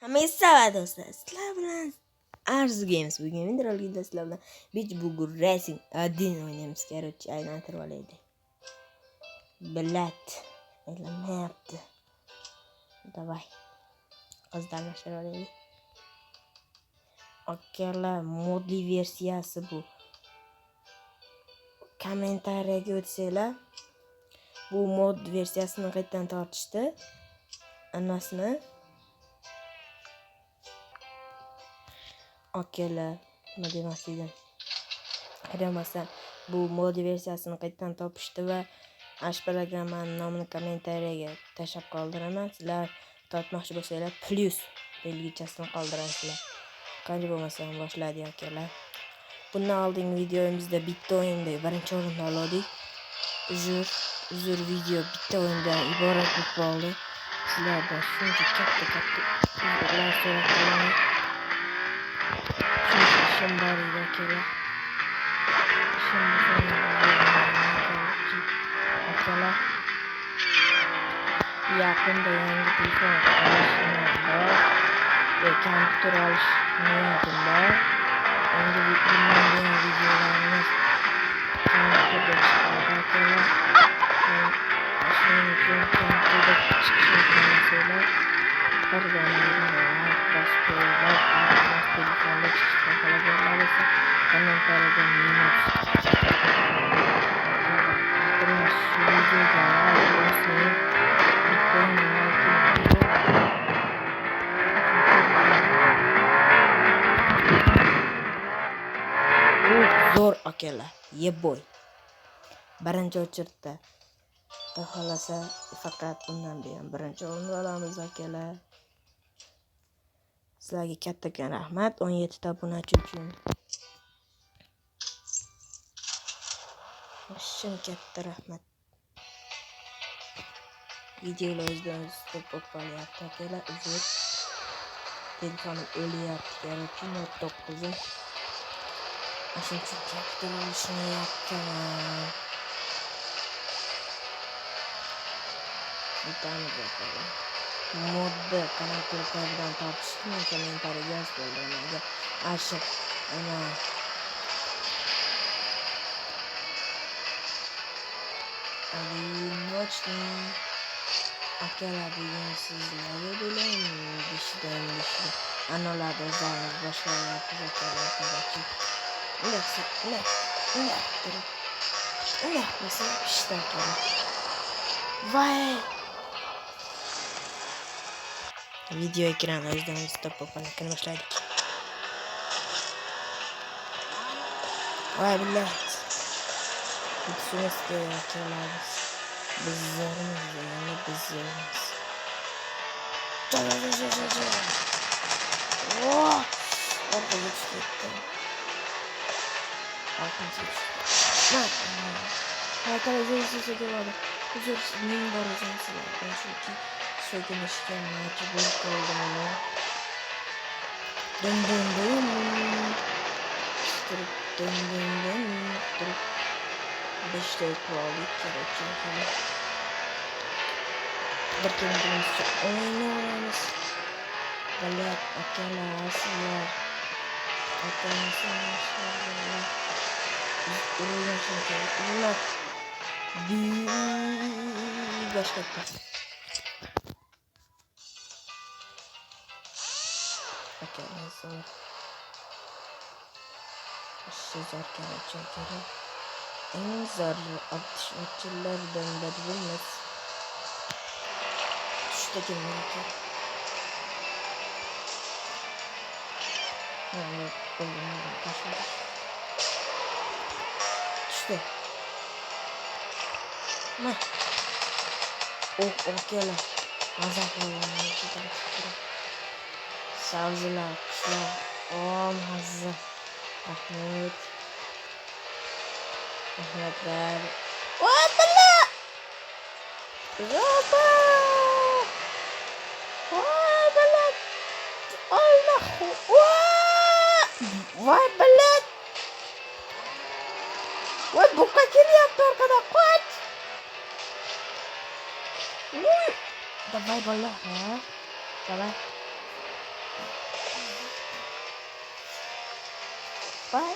Merhaba dostlar. Sizler bilan Arzu Games bugün videoda sizler bilan Beach Burger Racing adını oynayamiz. Короче, aylantirib olaylik. Bilat. Ne yaptı? Davay. Qizdarlashtirib olaylik. Okeylar, modli versiyasi bu. Kommentariyaga o'tsanglar, bu mod versiyasini qaytadan tortishdi. Anasini okeylar, nima demasligim. Qaramasam, bu mod versiyasini qaytadan topishdi va ash programmaning nomini kommentariyaga tashlab qoldiraman. Sizlar tortmoqchi bo'lsanglar plus belgichasini qoldirasizlar. Qanday bo'lmasa ham boshladik akalar. Bundan oldingi videomizda bitta o'yinda birinchi o'rinni oldik. Uzr video bitta o'yindan iborat bo'lib qoldi. Sizlardan shuncha katta uzrlar so'rab qolaman. Shuncha ishim bor edi akalar. Akalar, yaqinda yangi telefon olishim bor va kompyuter olish niyatim bor. Endi bundan videolarimiz kompyuterda chiqadi akalar. Shuning uchun kompyuterda chiqishini bilmasanglar, bir bosib qo'yinglar. Telefonda chiqishni xohlaganlar esa kommentariyada minus. Zo'r akalar, yeboy. Birinchi o'chirtda. Xohlasa faqat bundan buyon birinchi o'rinni olamiz akalar. Sizlarga kattakon rahmat 17 ta obunachi uchun. Shin katta rahmat. Videolar o'zidan stop bo'lib qolyapti akalar. Uzr. Telefonim o'lyapti. Kerakli not 9'im. Shuncha kompyuter olishni yaptaman. Bitamiz akalar. Modda kanallardan topishni kommentariyaga yozib qo'yinglar. Ashib ana Одиночный akalar, bugun sizlarga bilan beshdan analarni o'zimiz boshlayapmiz akalar. Mesela işte akalar. Vay. Video ekranı o'zidan stop bo'lganligini boshladik. Vay billah. Tushunasiz akalar. Bizlarimiz. Oh! Orada çıktı. Arkadaşlar size devam. Uzun neyin var sizler? Ben çünkü söylemişken mecbur kaldım onu. Dın. Dın. 5 dakika aldık gerekirken. Bir kendimizce oynuyoruz. Balet akalar sizler. Uğraşın. Başka akalar sonra. Sizlerken çünkü en zor atışmaçılardan birimiz. İşte gelmedi. Yani oğlum taşıyor. İşte. Ne? Okeyler. Azap oğlum. Savcılar, kuşlar. Mazza. Ahmet. Ahmetler. Vay bala! Roba! Vay bala! Allah! Vay bala! Vay buka kim yaptı arkada? Kaç! Davay bala ha? Davay. Bye.